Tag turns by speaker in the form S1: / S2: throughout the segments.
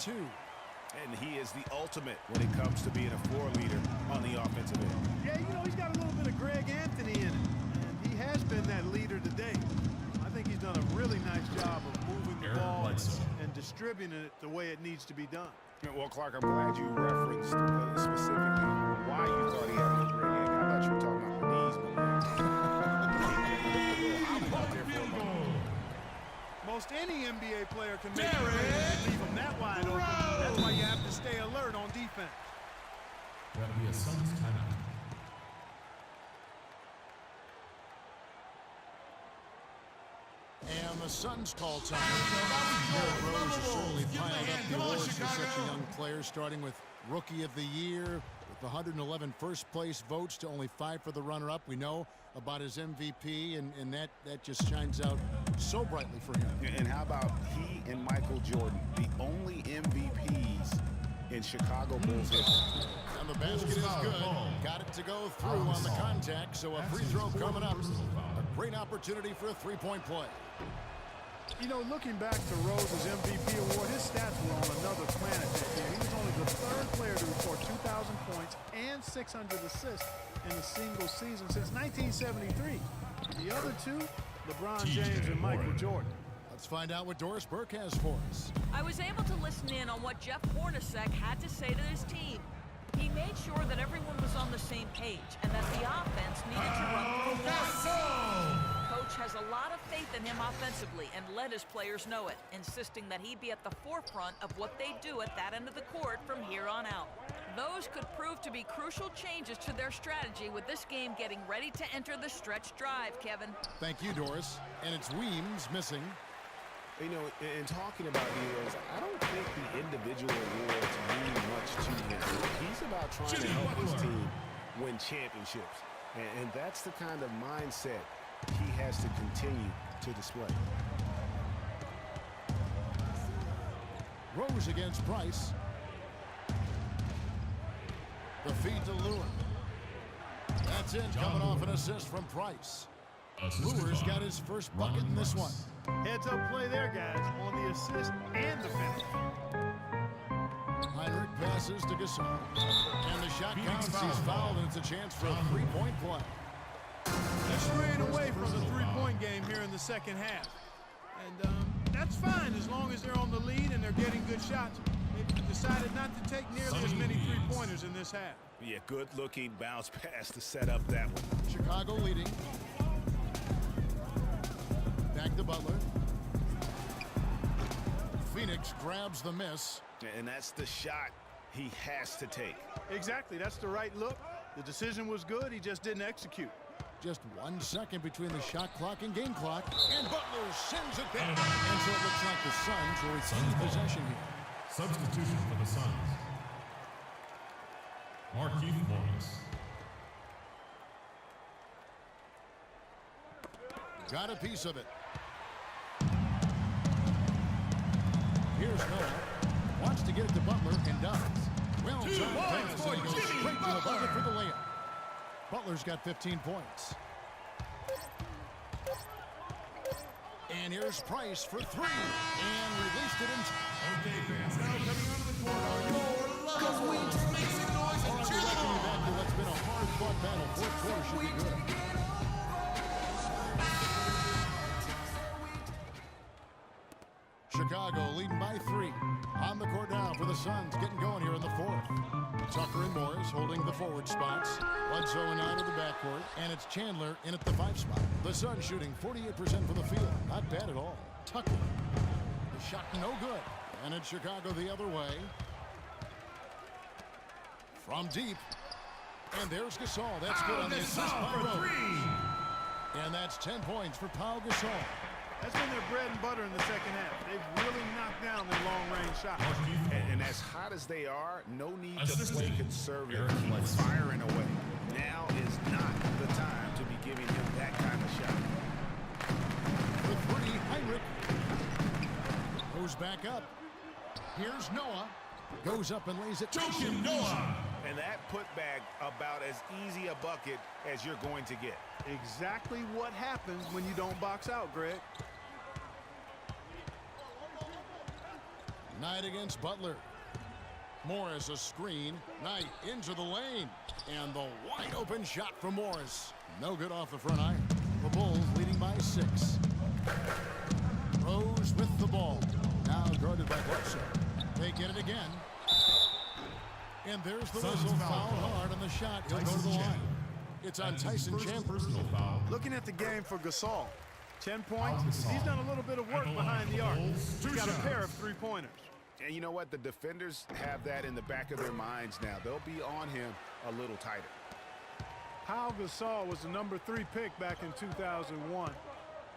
S1: 2.
S2: And he is the ultimate when it comes to being a floor leader on the offensive end.
S3: Yeah, you know, he's got a little bit of Greg Anthony in him, and he has been that leader today. I think he's done a really nice job of moving the ball and distributing it the way it needs to be done.
S2: Well, Clark, I'm glad you referenced specifically why you thought he had a little Greg Anthony. I thought you were talking about the knees,
S3: Most any NBA player can make it and leave him that wide open. That's why you have to stay alert on defense.
S4: That'll be a Suns timeout.
S1: And the Suns call time. Rose has certainly piled up the awards for such a young player, starting with Rookie of the Year, with the 111 first-place votes to only 5 for the runner-up. We know about his MVP, and that just shines out so brightly for him.
S2: And how about he and Michael Jordan, the only MVPs in Chicago Bulls history.
S1: And the basket is good. Got it to go through on the contact, so a free throw coming up. A great opportunity for a three-point play.
S3: You know, looking back to Rose's MVP award, his stats were on another planet that year. He was only the 3rd player to record 2,000 points and 600 assists in a single season since 1973. The other two, LeBron James and Michael Jordan.
S1: Let's find out what Doris Burke has for us.
S5: I was able to listen in on what Jeff Hornacek had to say to his team. He made sure that everyone was on the same page and that the offense needed to run through the Coach has a lot of faith in him offensively and let his players know it, insisting that he be at the forefront of what they do at that end of the court from here on out. Those could prove to be crucial changes to their strategy with this game getting ready to enter the stretch drive, Kevin.
S1: Thank you, Doris. And it's Weems missing.
S2: You know, in talking about heroes, I don't think the individual awards mean much to him. He's about trying to help his team win championships. And that's the kind of mindset he has to continue to display.
S1: Rose against Price. The feed to Lure. That's in, coming off an assist from Price. Lure's got his first bucket in this one.
S3: Heads-up play there, guys, on the assist and the finish.
S1: Heinrich passes to Gasol. And the shot counts. He's fouled, and it's a chance for a three-point play.
S3: They're straying away from the three-point game here in the second half. And that's fine as long as they're on the lead and they're getting good shots. They've decided not to take nearly as many three-pointers in this half.
S2: Yeah, good-looking bounce pass to set up that one.
S1: Chicago leading. Back to Butler. Phoenix grabs the miss.
S2: And that's the shot he has to take.
S3: Exactly, that's the right look. The decision was good, he just didn't execute.
S1: Just 1 second between the shot clock and game clock. And Butler sends it back. And so it looks like the Suns will receive possession here.
S4: Substitution for the Suns. Markieff Morris.
S1: Got a piece of it. Here's Noah. Wants to get it to Butler and does. Well done pass, and he goes straight to the bucket for the layup. Butler's got 15 points. And here's Price for 3. And released it in time.
S4: Okay, fans, now coming onto the court are your love wings. Make some noise and cheer them on.
S1: Back to what's been a hard-fought battle. Fourth quarter should be good. Chicago leading by 3. On the court now for the Suns, getting going here in the fourth. Tucker and Morris holding the forward spots. Bledsoe and out of the backcourt, and it's Chandler in at the 5 spot. The Suns shooting 48% from the field. Not bad at all. Tucker. The shot no good. And it's Chicago the other way. From deep. And there's Gasol. That's good on the assist by Rose. And that's 10 points for Pau Gasol.
S3: That's been their bread and butter in the second half. They've really knocked down their long-range shots.
S2: And as hot as they are, no need to play conservative. Keep firing away. Now is not the time to be giving him that kind of shot.
S1: The 3, Heinrich. Goes back up. Here's Noah. Goes up and lays it.
S4: Joking Noah.
S2: And that putback about as easy a bucket as you're going to get.
S3: Exactly what happens when you don't box out, Greg.
S1: Knight against Butler. Morris a screen. Knight into the lane. And the wide open shot from Morris. No good off the front iron. The Bulls leading by 6. Rose with the ball. Now guarded by Bledsoe. They get it again. And there's the whistle. Foul hard on the shot. He'll go to the line. It's on Tyson Chandler.
S3: Looking at the game for Gasol. 10 points. He's done a little bit of work behind the arc. He's got a pair of three-pointers.
S2: And you know what? The defenders have that in the back of their minds now. They'll be on him a little tighter.
S3: Pau Gasol was the #3 pick back in 2001.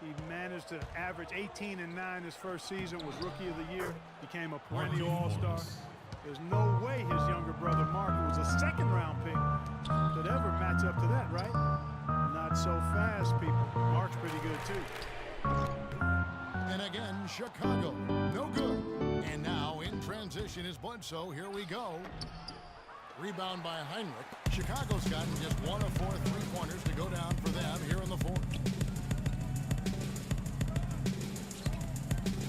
S3: He managed to average 18 and 9 his first season, was Rookie of the Year, became a perennial All-Star. There's no way his younger brother Mark, who was a second-round pick, could ever match up to that, right? Not so fast, people. Mark's pretty good, too.
S1: And again, Chicago. No good. And now in transition is Bledsoe. Here we go. Rebound by Heinrich. Chicago's gotten just 1 of 4 three-pointers to go down for them here in the fourth.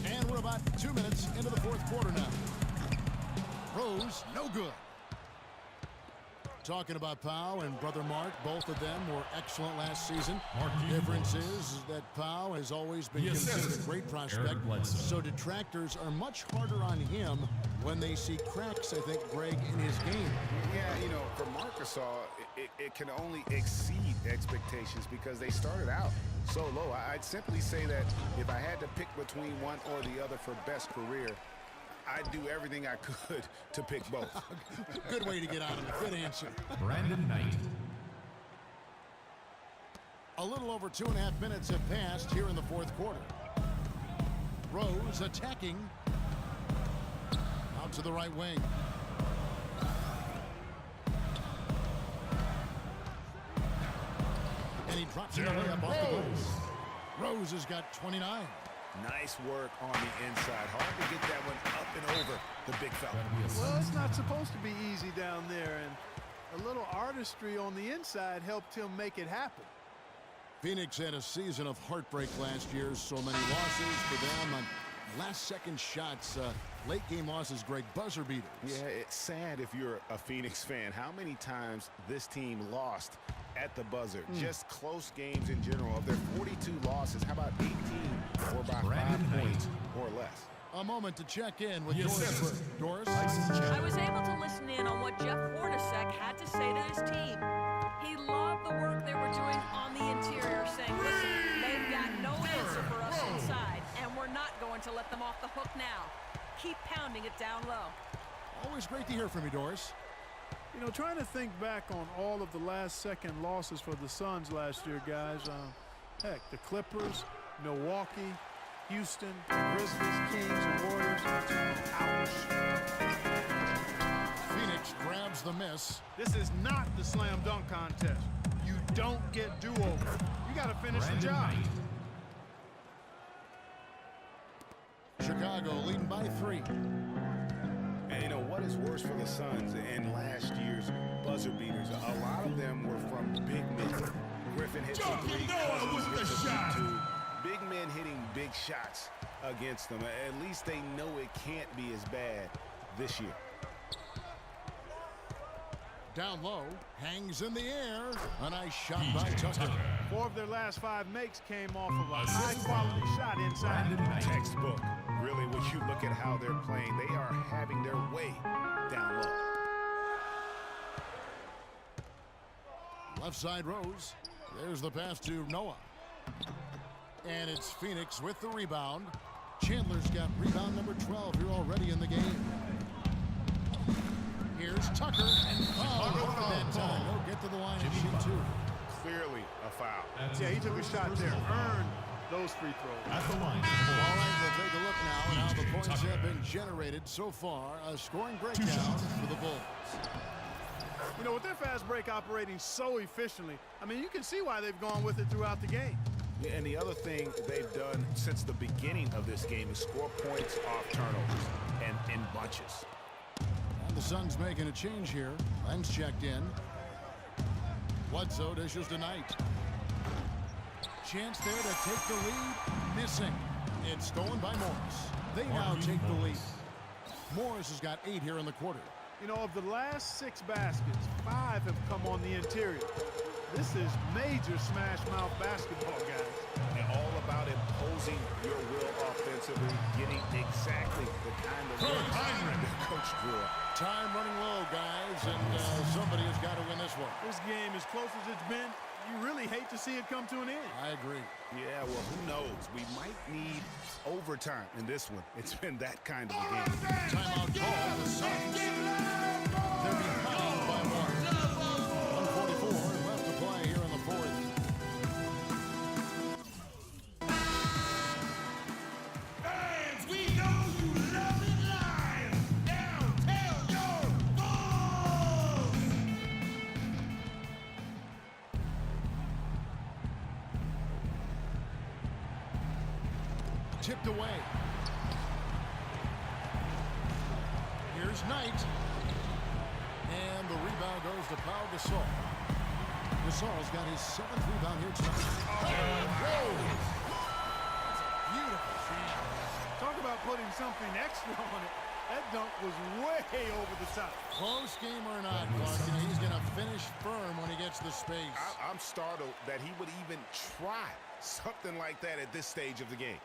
S1: And we're about 2 minutes into the fourth quarter now. Rose, no good. Talking about Pau and brother Mark, both of them were excellent last season. Difference is that Pau has always been considered a great prospect, so detractors are much harder on him when they see cracks, I think, Greg, in his game.
S2: Yeah, you know, for Marc Gasol, it can only exceed expectations because they started out so low. I'd simply say that if I had to pick between one or the other for best career, I'd do everything I could to pick both.
S1: Good way to get out of it. Good answer.
S6: Brandon Knight.
S1: A little over 2.5 minutes have passed here in the fourth quarter. Rose attacking. Out to the right wing. And he drops it away up off the glass. Rose has got 29.
S2: Nice work on the inside. Hard to get that one up and over the big fella.
S3: Well, it's not supposed to be easy down there, and a little artistry on the inside helped him make it happen.
S1: Phoenix had a season of heartbreak last year. So many losses for them on last-second shots. Late-game losses, Greg, buzzer beaters.
S2: Yeah, it's sad if you're a Phoenix fan. How many times this team lost at the buzzer? Just close games in general. Of their 42 losses, how about 18 or by 5 points or less?
S1: A moment to check in with Doris. Doris?
S5: I was able to listen in on what Jeff Hornacek had to say to his team. He loved the work they were doing on the interior, saying, listen, they've got no answer for us inside, and we're not going to let them off the hook now. Keep pounding it down low.
S1: Always great to hear from you, Doris.
S3: You know, trying to think back on all of the last-second losses for the Suns last year, guys. Heck, the Clippers, Milwaukee, Houston, Grizzlies, Kings, and Warriors. Ouch.
S1: Phoenix grabs the miss.
S3: This is not the slam dunk contest. You don't get do-over. You got to finish the job.
S1: Chicago leading by 3.
S2: And you know what is worse for the Suns in last year's buzzer beaters? A lot of them were from big men. Griffin hit the 3, Cousins hit the 2. Big men hitting big shots against them. At least they know it can't be as bad this year.
S1: Down low, hangs in the air. A nice shot by Tucker.
S3: 4 of their last 5 makes came off of a high-quality shot inside.
S2: Textbook. Really, when you look at how they're playing, they are having their way down low.
S1: Left side Rose. There's the pass to Noah. And it's Phoenix with the rebound. Chandler's got rebound number 12 here already in the game. Here's Tucker, and foul at that time. He'll get to the line and shoot 2.
S2: Clearly a foul.
S3: Yeah, he took a shot there. Earned those free throws.
S6: At the line.
S1: All right, we'll take a look now at how the points have been generated so far. A scoring breakdown for the Bulls.
S3: You know, with their fast break operating so efficiently, I mean, you can see why they've gone with it throughout the game.
S2: Yeah, and the other thing they've done since the beginning of this game is score points off turnovers and in bunches.
S1: And the Suns making a change here. Len's checked in. Bledsoe dishes to Knight. Chance there to take the lead. Missing. It's stolen by Morris. They now take the lead. Morris has got 8 here in the quarter.
S3: You know, of the last 6 baskets, 5 have come on the interior. This is major smash mouth basketball, guys.
S2: And all about imposing your will offensively, getting exactly the kind of looks that coach drew up.
S1: Time running low, guys, and somebody has got to win this one.
S3: This game, as close as it's been, you really hate to see it come to an end.
S1: I agree.
S2: Yeah, well, who knows? We might need overtime in this one. It's been that kind of a game.
S1: Timeout call. The Suns. They're behind by 1. 1:44 left to play here in the fourth.
S4: Fans, we know you love it live. Now tell your boss.
S1: Tipped away. Here's Knight. And the rebound goes to Pau Gasol. Gasol's got his 7th rebound here tonight. Beautiful.
S3: Talk about putting something extra on it. That dunk was way over the top.
S1: Close game or not, Clark, you know, he's going to finish firm when he gets the space.
S2: I'm startled that he would even try something like that at this stage of the game.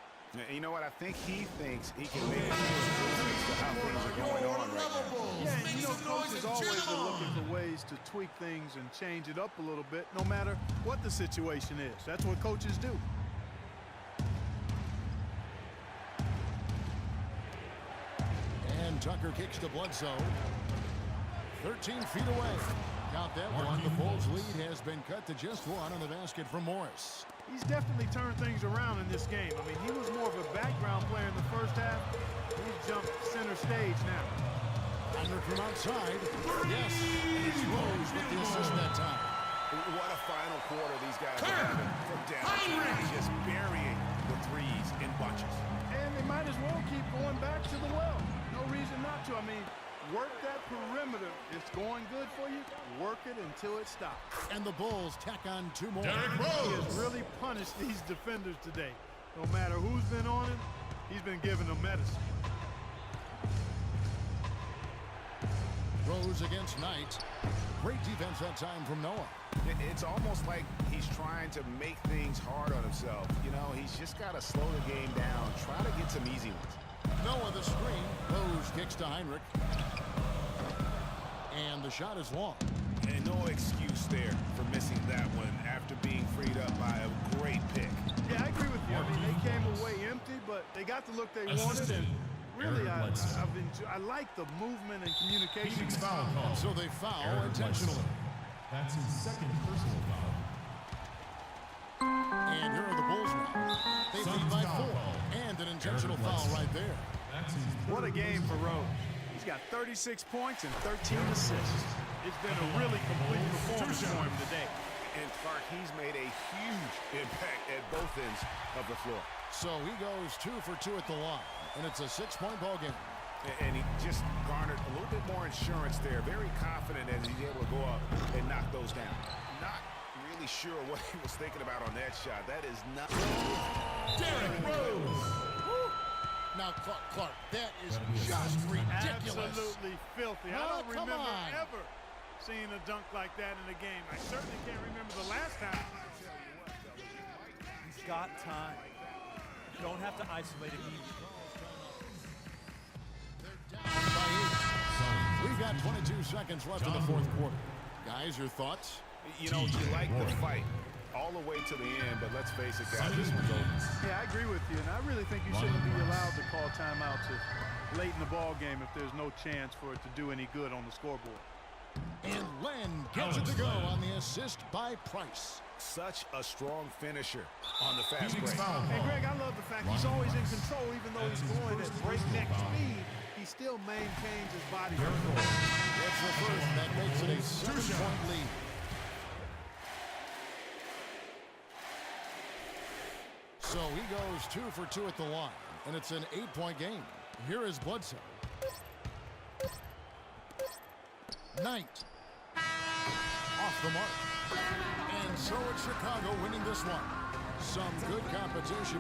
S2: You know what? I think he thinks he can make improvements to how things are going on right now.
S3: Yeah, and you know, coaches always are looking for ways to tweak things and change it up a little bit, no matter what the situation is. That's what coaches do.
S1: And Tucker kicks to Bledsoe. 13 feet away. Count that one. The Bulls' lead has been cut to just 1 on the basket from Morris.
S3: He's definitely turned things around in this game. I mean, he was more of a background player in the first half. He's jumped center stage now.
S1: Heinrich from outside. Yes, and it's Rose with the assist that time.
S2: What a final quarter these guys are having from down. Just burying the threes in bunches.
S3: And they might as well keep going back to the well. No reason not to. I mean, work that perimeter. It's going good for you. Work it until it stops.
S1: And the Bulls tack on 2 more.
S3: He has really punished these defenders today. No matter who's been on him, he's been giving them medicine.
S1: Rose against Knight. Great defense that time from Noah.
S2: It's almost like he's trying to make things hard on himself. You know, he's just got to slow the game down, try to get some easy ones.
S1: Noah the screen. Rose kicks to Heinrich. And the shot is long.
S2: And no excuse there for missing that one after being freed up by a great pick.
S3: Yeah, I agree with you. I mean, they came away empty, but they got the look they wanted. And really, I like the movement and communication.
S1: So they foul intentionally.
S6: That's his 2nd personal foul.
S1: And here are the Bulls now. They lead by 4. And an intentional foul right there.
S3: What a game for Rose. He's got 36 points and 13 assists. It's been a really complete performance for him today.
S2: And Clark, he's made a huge impact at both ends of the floor.
S1: So he goes 2 for 2 at the line. And it's a 6-point ball game.
S2: And he just garnered a little bit more insurance there. Very confident as he's able to go up and knock those down. Not really sure what he was thinking about on that shot. That is not...
S4: Derrick Rose.
S1: Now, Clark, that is just ridiculous.
S3: Absolutely filthy. I don't remember ever seeing a dunk like that in a game. I certainly can't remember the last time.
S7: He's got time. You don't have to isolate him either.
S1: We've got 22 seconds left in the fourth quarter. Guys, your thoughts?
S2: You know, you like the fight all the way to the end, but let's face it, guys, this one's over.
S3: Yeah, I agree with you, and I really think you shouldn't be allowed to call timeouts late in the ball game if there's no chance for it to do any good on the scoreboard.
S1: And Len gets it to go on the assist by Price.
S2: Such a strong finisher on the fast break.
S3: Hey, Greg, I love the fact he's always in control, even though he's going at breakneck speed. He still maintains his body control.
S1: That's the first. That makes it a 7-point lead. So he goes 2 for 2 at the line, and it's an 8-point game. Here is Bledsoe. Knight. Off the mark. And so it's Chicago winning this one. Some good competition.